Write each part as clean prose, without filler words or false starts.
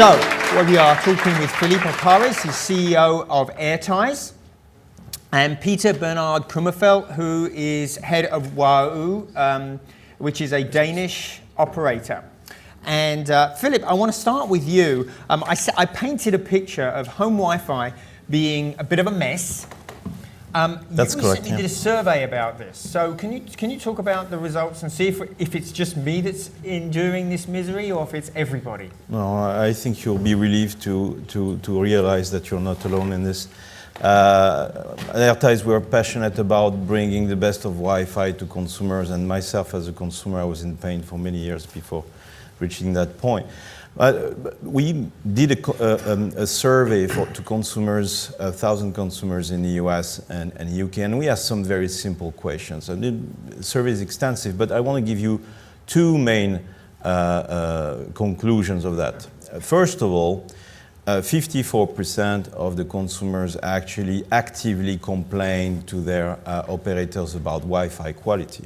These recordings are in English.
So, well, we are talking with Philippe Alcaras, he's CEO of AirTies, and Peter Bernard Kummerfeldt, who is head of Waoo, which is a Danish operator. And Philippe, I want to start with you. I painted a picture of home Wi-Fi being a bit of a mess. That's you correct. recently did a survey about this. So can you talk about the results and see if it's just me that's enduring this misery or if it's everybody? No, I think you'll be relieved to realize that you're not alone in this. At AirTies, we're passionate about bringing the best of Wi-Fi to consumers, and myself as a consumer, I was in pain for many years before reaching that point. We did a survey to consumers, 1,000 consumers in the US and UK, and we asked some very simple questions. And the survey is extensive, but I want to give you two main conclusions of that. First of all, 54% of the consumers actually actively complain to their operators about Wi-Fi quality.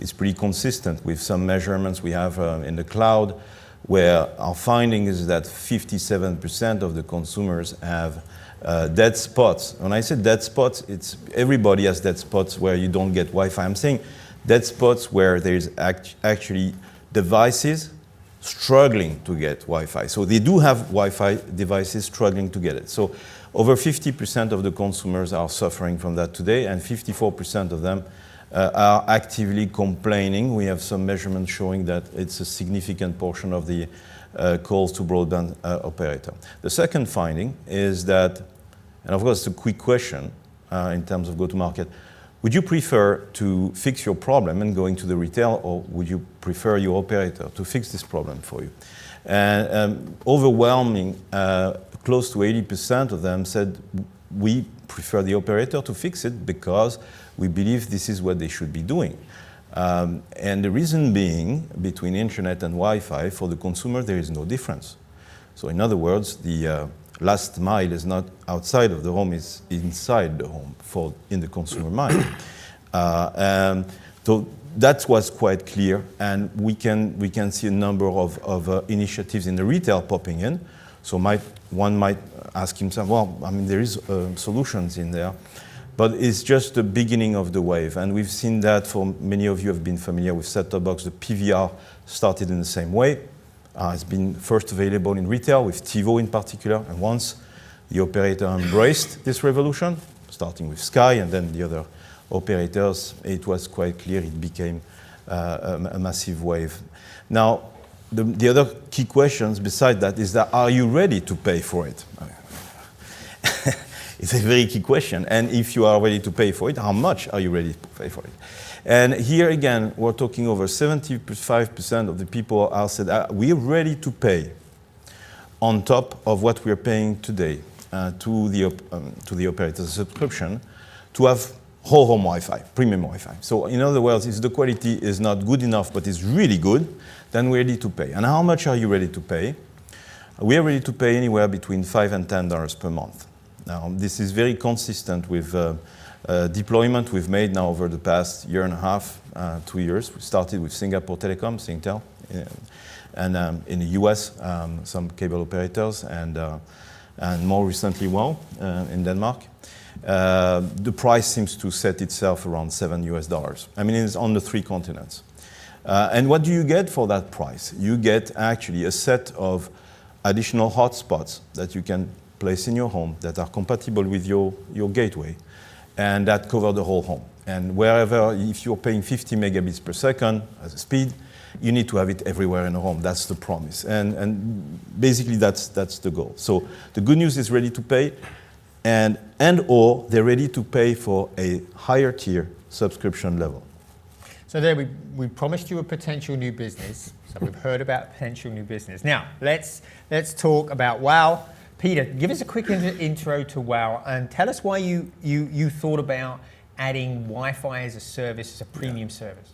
It's pretty consistent with some measurements we have in the cloud, where our finding is that 57% of the consumers have dead spots. When I say dead spots, it's everybody has dead spots where you don't get Wi-Fi. I'm saying dead spots where there's actually devices struggling to get Wi-Fi. So they do have Wi-Fi devices struggling to get it. So over 50% of the consumers are suffering from that today, and 54% of them are actively complaining. We have some measurements showing that it's a significant portion of the calls to broadband operator. The second finding is that, and of course it's a quick question in terms of go-to-market, would you prefer to fix your problem and go into the retail, or would you prefer your operator to fix this problem for you? And overwhelming, close to 80% of them said we prefer the operator to fix it because we believe this is what they should be doing. And the reason being, between internet and Wi-Fi, for the consumer, there is no difference. So in other words, the last mile is not outside of the home, it's inside the home in the consumer mind. So that was quite clear, and we can see a number of initiatives in the retail popping in. So one might ask himself, well, I mean, there is solutions in there, but it's just the beginning of the wave. And we've seen that for many of you have been familiar with set-top box. The PVR started in the same way. It's been first available in retail with TiVo in particular. And once the operator embraced this revolution, starting with Sky and then the other operators, it was quite clear it became a massive wave. Now, the other key questions besides that is that, are you ready to pay for it? It's a very key question. And if you are ready to pay for it, how much are you ready to pay for it? And here again, we're talking over 75% of the people are said, we're ready to pay on top of what we're paying today to the operator's subscription to have whole home Wi-Fi, premium Wi-Fi. So in other words, if the quality is not good enough, but is really good, then we're ready to pay. And how much are you ready to pay? We are ready to pay anywhere between $5 and $10 per month. Now, this is very consistent with deployment we've made now over the past year and a half, 2 years. We started with Singapore Telecom, Singtel, and in the US, some cable operators, and more recently, Waoo in Denmark. The price seems to set itself around $7 US. I mean, it's on the 3 continents. And what do you get for that price? You get actually a set of additional hotspots that you can place in your home that are compatible with your gateway, and that cover the whole home. And wherever, if you're paying 50 megabits per second as a speed, you need to have it everywhere in the home. That's the promise. And basically that's the goal. So the good news is ready to pay, and or they're ready to pay for a higher tier subscription level. So there we promised you a potential new business. So we've heard about potential new business. Now let's talk about Waoo. Peter, give us a quick intro to Waoo and tell us why you thought about adding Wi-Fi as a service, as a premium service.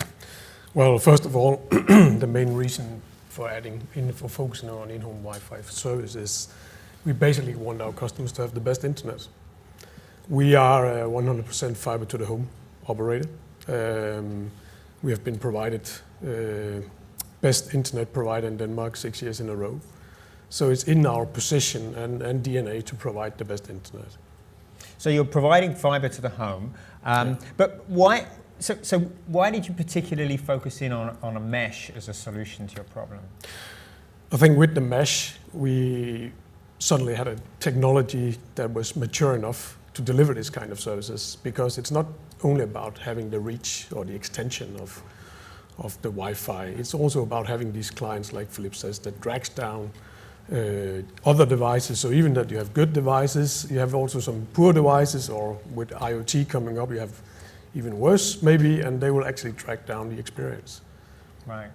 Well, first of all, the main reason for focusing on in-home Wi-Fi service is we basically want our customers to have the best internet. We are a 100% fiber to the home operator. We have been provided best internet provider in Denmark 6 years in a row. So it's in our position and DNA to provide the best internet. So you're providing fiber to the home, but why? So why did you particularly focus in on a mesh as a solution to your problem? I think with the mesh, we suddenly had a technology that was mature enough to deliver this kind of services, because it's not only about having the reach or the extension of the Wi-Fi. It's also about having these clients, like Philippe says, that drags down other devices. So even that you have good devices, you have also some poor devices, or with IoT coming up, you have even worse maybe, and they will actually drag down the experience. Right.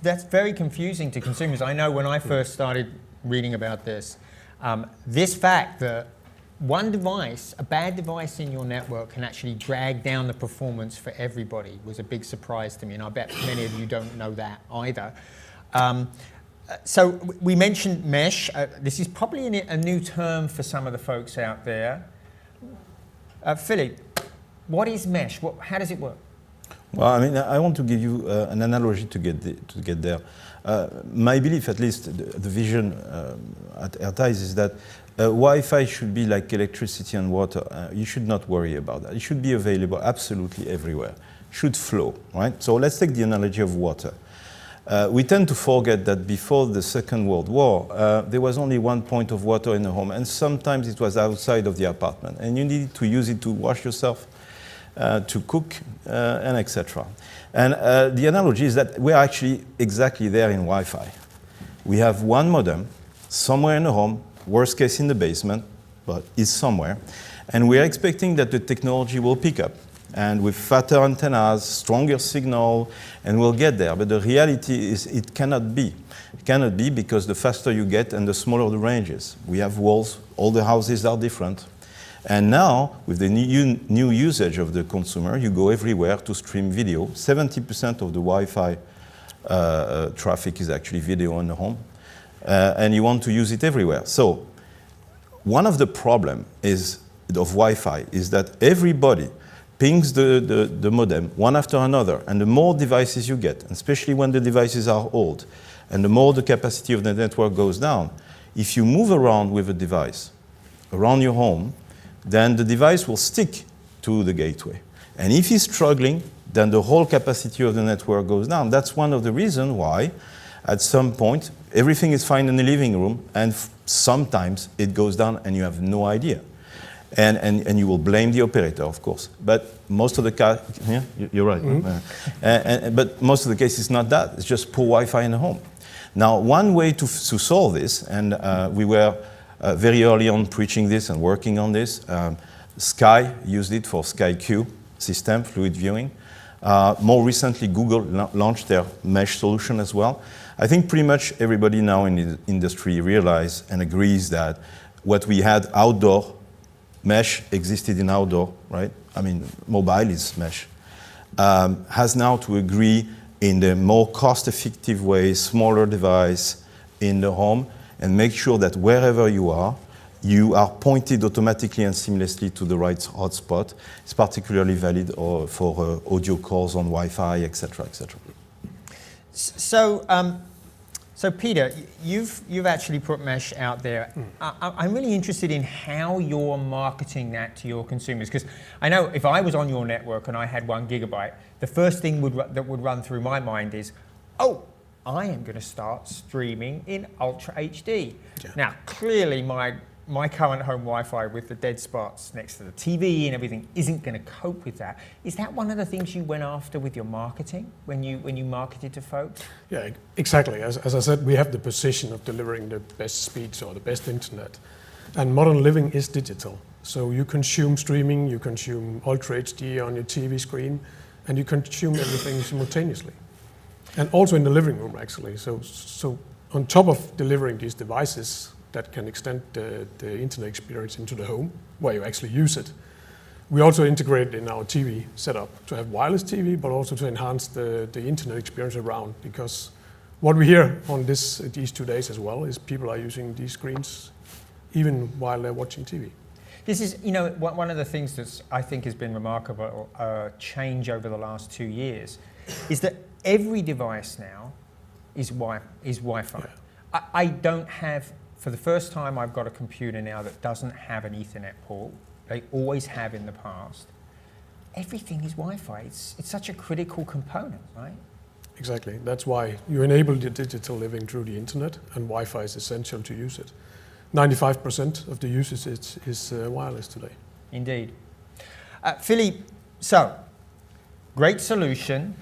That's very confusing to consumers. I know when I first started reading about this, this fact that one device, a bad device in your network, can actually drag down the performance for everybody was a big surprise to me, and I bet many of you don't know that either. So we mentioned mesh. This is probably a new term for some of the folks out there. Philippe, what is mesh? How does it work? Well, I mean, I want to give you an analogy to get there. My belief, at least the vision at AirTies, is that Wi-Fi should be like electricity and water. You should not worry about that. It should be available absolutely everywhere. Should flow, right? So let's take the analogy of water. We tend to forget that before the Second World War, there was only one point of water in the home, and sometimes it was outside of the apartment, and you needed to use it to wash yourself, to cook, and etc. And the analogy is that we're actually exactly there in Wi-Fi. We have one modem somewhere in the home, worst case in the basement, but it's somewhere, and we're expecting that the technology will pick up. And with fatter antennas, stronger signal, and we'll get there. But the reality is it cannot be. It cannot be, because the faster you get and the smaller the range is. We have walls, all the houses are different. And now, with the new usage of the consumer, you go everywhere to stream video. 70% of the Wi-Fi traffic is actually video in the home. And you want to use it everywhere. So one of the problems of Wi-Fi is that everybody pings the modem one after another, and the more devices you get, especially when the devices are old, and the more the capacity of the network goes down, if you move around with a device around your home, then the device will stick to the gateway. And if it's struggling, then the whole capacity of the network goes down. That's one of the reasons why, at some point, everything is fine in the living room, and sometimes it goes down and you have no idea. And you will blame the operator, of course. But most of the you're right. Mm-hmm. But most of the case, it's not that. It's just poor Wi-Fi in the home. Now, one way to solve this, and we were very early on preaching this and working on this. Sky used it for Sky Q system, fluid viewing. More recently, Google launched their mesh solution as well. I think pretty much everybody now in the industry realizes and agrees that what we had outdoor, mesh existed in outdoor, right? I mean, mobile is mesh. Has now to agree in the more cost-effective way, smaller device in the home, and make sure that wherever you are pointed automatically and seamlessly to the right hotspot. It's particularly valid for audio calls on Wi-Fi, etc., etc. So Peter, you've actually put mesh out there. I'm really interested in how you're marketing that to your consumers, because I know if I was on your network and I had 1 gigabyte, the first thing that would run through my mind is, oh, I am going to start streaming in Ultra HD. Yeah. Now, clearly my current home Wi-Fi with the dead spots next to the TV and everything isn't going to cope with that. Is that one of the things you went after with your marketing when you marketed to folks? Yeah, exactly. As I said, we have the position of delivering the best speeds or the best internet. And modern living is digital. So you consume streaming, you consume Ultra HD on your TV screen, and you consume everything simultaneously. And also in the living room, actually. So on top of delivering these devices that can extend the internet experience into the home, where you actually use it, we also integrate in our TV setup to have wireless TV, but also to enhance the internet experience around. Because what we hear on these 2 days as well is people are using these screens even while they're watching TV. This is, one of the things that I think has been remarkable change over the last 2 years is that every device now is Wi-Fi. Yeah. I don't have, for the first time, I've got a computer now that doesn't have an Ethernet port. They always have in the past. Everything is Wi-Fi. It's such a critical component, right? Exactly. That's why you enable the digital living through the internet, and Wi-Fi is essential to use it. 95% of the usage is wireless today. Indeed. Philippe, so, great solution,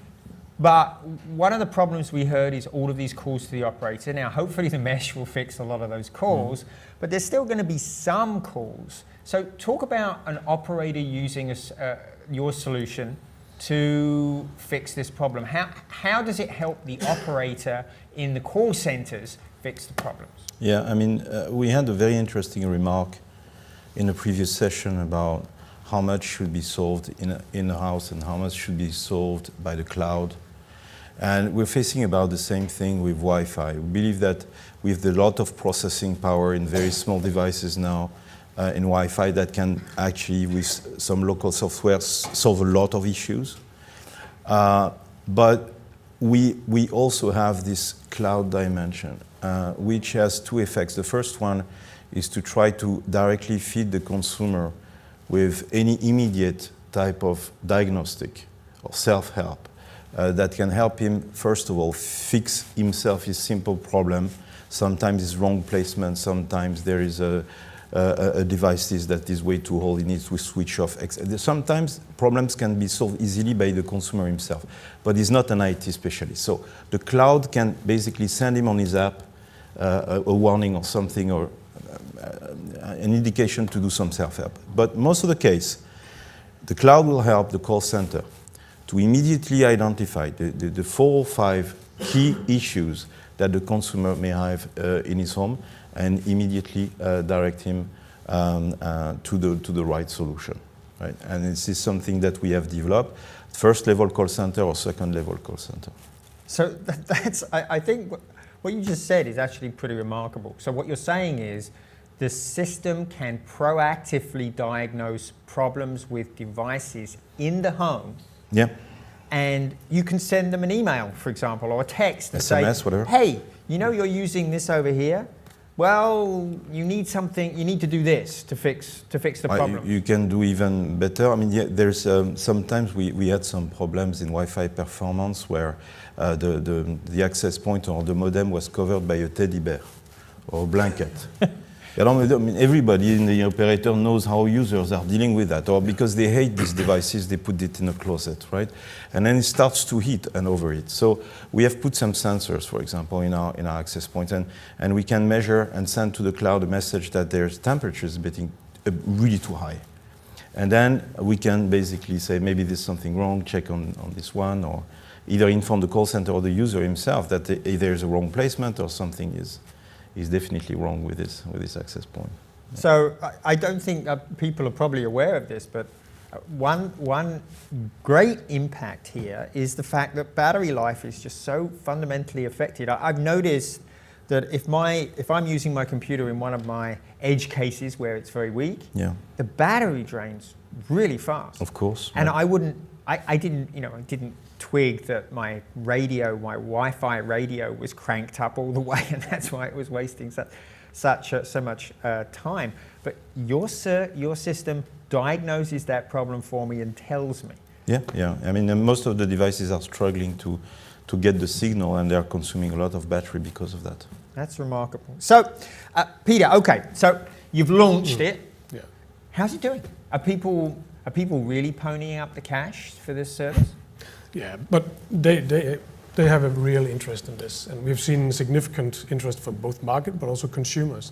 but one of the problems we heard is all of these calls to the operator. Now, hopefully the mesh will fix a lot of those calls, but there's still going to be some calls. So talk about an operator using your solution to fix this problem. How does it help the operator in the call centers fix the problems? Yeah, I mean, we had a very interesting remark in a previous session about how much should be solved in-house and how much should be solved by the cloud. And we're facing about the same thing with Wi-Fi. We believe that with a lot of processing power in very small devices now, in Wi-Fi, that can actually, with some local software, solve a lot of issues. But we also have this cloud dimension, which has two effects. The first one is to try to directly feed the consumer with any immediate type of diagnostic or self-help that can help him, first of all, fix himself his simple problem. Sometimes it's wrong placement, sometimes there is a device that is way too old, he needs to switch off. Sometimes problems can be solved easily by the consumer himself, but he's not an IT specialist. So the cloud can basically send him on his app a warning or something, or an indication to do some self-help. But most of the case, the cloud will help the call center to immediately identify the 4 or 5 key issues that the consumer may have in his home, and immediately direct him to the right solution. Right? And this is something that we have developed, first level call center or second level call center. So that's, I think what you just said is actually pretty remarkable. So what you're saying is the system can proactively diagnose problems with devices in the home. Yeah. And you can send them an email, for example, or a text and SMS, say, whatever. hey, you know you're using this over here? Well, you need to do this to fix the problem. You can do even better. I mean, yeah, there's sometimes we had some problems in Wi-Fi performance where the access point or the modem was covered by a teddy bear or a blanket. I mean, everybody in the operator knows how users are dealing with that, or because they hate these devices, they put it in a closet, right? And then it starts to heat and overheat. So we have put some sensors, for example, in our access points, and we can measure and send to the cloud a message that their temperature is getting really too high. And then we can basically say, maybe there's something wrong, check on this one, or either inform the call center or the user himself that there's a wrong placement or something is definitely wrong with this access point. Yeah. So I don't think people are probably aware of this, but one great impact here is the fact that battery life is just so fundamentally affected. I've noticed that if I'm using my computer in one of my edge cases where it's very weak, Yeah. the battery drains really fast. Of course. And right. I didn't twig that my Wi-Fi radio was cranked up all the way, and that's why it was wasting so much time. But your system diagnoses that problem for me and tells me. Yeah. I mean, most of the devices are struggling to get the signal, and they are consuming a lot of battery because of that. That's remarkable. So, Peter, okay, so you've launched it. Yeah. How's it doing? Are people really ponying up the cash for this service? Yeah, but they have a real interest in this, and we've seen significant interest from both market but also consumers.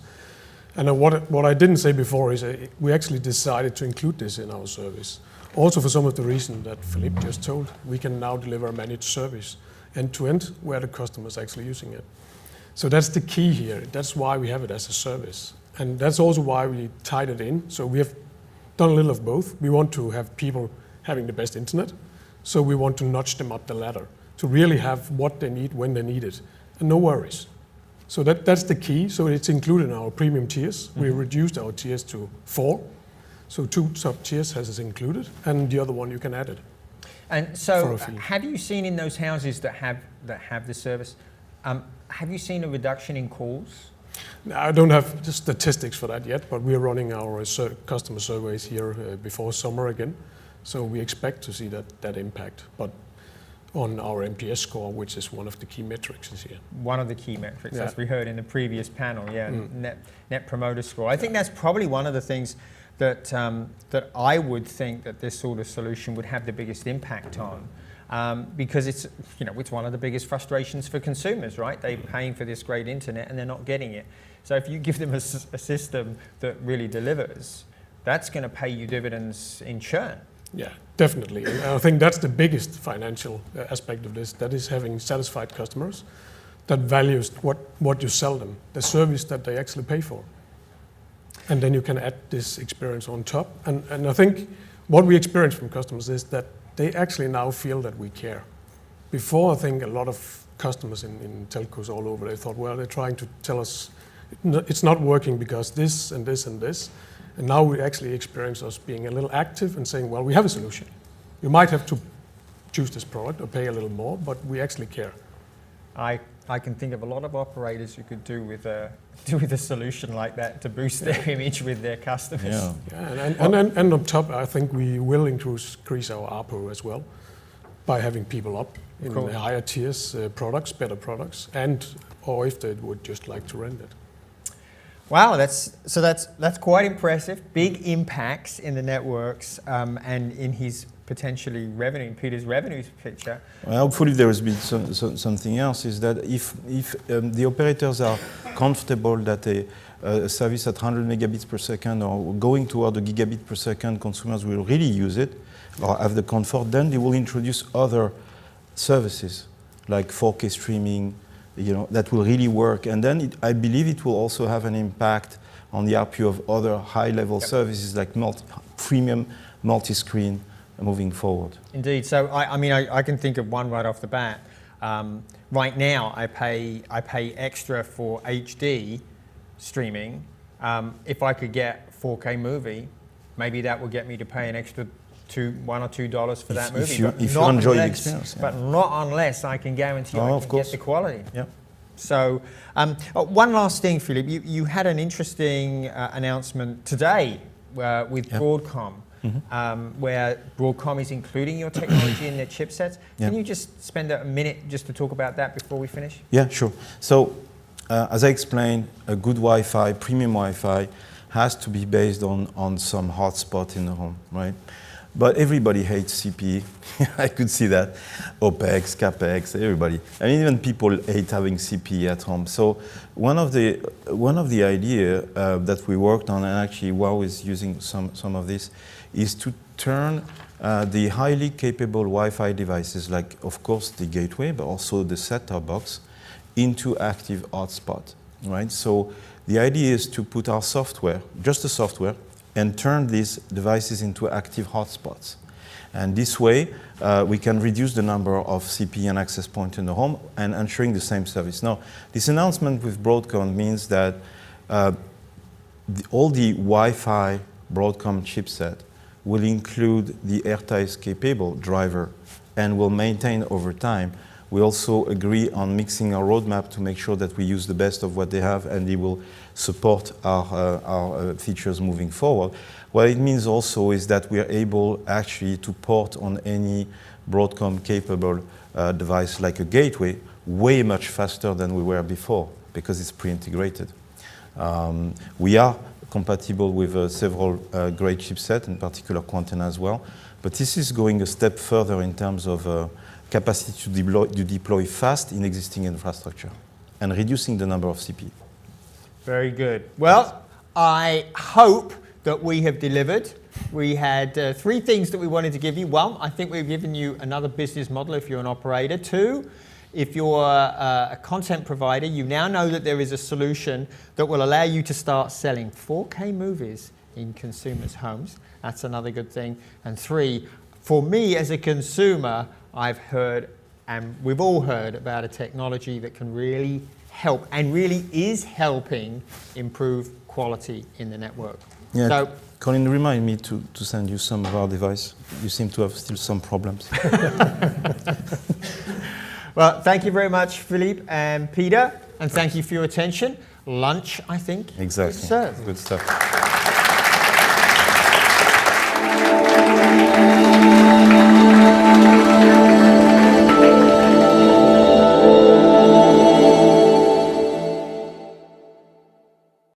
And what I didn't say before is we actually decided to include this in our service. Also for some of the reasons that Philippe just told, we can now deliver a managed service end-to-end where the customer is actually using it. So that's the key here. That's why we have it as a service. And that's also why we tied it in. So we have done a little of both. We want to have people having the best internet. So we want to nudge them up the ladder to really have what they need when they need it, and no worries. So that's the key. So it's included in our premium tiers. Mm-hmm. We reduced our tiers to 4. So 2 sub-tiers has included, and the other one you can add it. And so have you seen in those houses that have the service, have you seen a reduction in calls? I don't have the statistics for that yet, but we are running our customer surveys here before summer again. So we expect to see that impact, but on our NPS score, which is one of the key metrics this year. One of the key metrics, as we heard in the previous panel, net promoter score. I think that's probably one of the things that that I would think that this sort of solution would have the biggest impact on, because it's one of the biggest frustrations for consumers, right? They're paying for this great internet and they're not getting it. So if you give them a system that really delivers, that's going to pay you dividends in churn. Yeah, definitely. And I think that's the biggest financial aspect of this. That is having satisfied customers that values what you sell them, the service that they actually pay for. And then you can add this experience on top. And I think what we experience from customers is that they actually now feel that we care. Before, I think a lot of customers in telcos all over, they thought, well, they're trying to tell us it's not working because this and this and this. And now we actually experience us being a little active and saying, well, we have a solution. You might have to choose this product or pay a little more, but we actually care. I can think of a lot of operators who could do with a solution like that to boost their image with their customers. And on top, I think we will increase our ARPU as well by having people up in the higher tiers products, better products, or if they would just like to rent it. Wow, that's quite impressive. Big impacts in the networks and in his potentially revenue, in Peter's revenue picture. Well, hopefully there has been something else, is that if the operators are comfortable that a service at 100 megabits per second or going toward a gigabit per second, consumers will really use it or have the comfort, then they will introduce other services like 4K streaming, that will really work. And then I believe it will also have an impact on the ARPU of other high-level services like premium multi-screen moving forward. Indeed. So I can think of one right off the bat. Right now, I pay extra for HD streaming. If I could get 4K movie, maybe that will get me to pay an extra $1 or $2 for that movie. If you enjoy the experience. But not unless I can guarantee I can get the quality. Yeah. So one last thing, Philippe. You had an interesting announcement today with Broadcom, where Broadcom is including your technology in their chipsets. Can you just spend a minute just to talk about that before we finish? Yeah, sure. So as I explained, a good Wi-Fi, premium Wi-Fi, has to be based on some hotspot in the home, right? But everybody hates CPE. I could see that. OPEX, CAPEX, everybody. And even people hate having CPE at home. So one of the idea that we worked on, and actually Waoo is using some of this, is to turn the highly capable Wi-Fi devices, like of course the gateway, but also the set-top box, into active hotspot, right? So the idea is to put our software, just the software, and turn these devices into active hotspots. And this way, we can reduce the number of CPE and access points in the home and ensuring the same service. Now, this announcement with Broadcom means that all the Wi-Fi Broadcom chipset will include the AirTies capable driver and will maintain over time. We also agree on mixing our roadmap to make sure that we use the best of what they have, and they will support our features moving forward. What it means also is that we are able actually to port on any Broadcom capable device like a gateway way much faster than we were before because it's pre-integrated. We are compatible with several great chipsets, in particular Quantenna as well, but this is going a step further in terms of capacity to deploy fast in existing infrastructure and reducing the number of CPE. Very good. Well, I hope that we have delivered. We had 3 things that we wanted to give you. 1, I think we've given you another business model if you're an operator. 2, if you're a content provider, you now know that there is a solution that will allow you to start selling 4K movies in consumers' homes. That's another good thing. And 3, for me as a consumer, I've heard, and we've all heard about a technology that can really help and really is helping improve quality in the network. Yeah, so, Colin, remind me to send you some of our device. You seem to have still some problems. Well, thank you very much, Philippe and Peter, and thank you for your attention. Lunch, I think, Exactly. is served. Good stuff.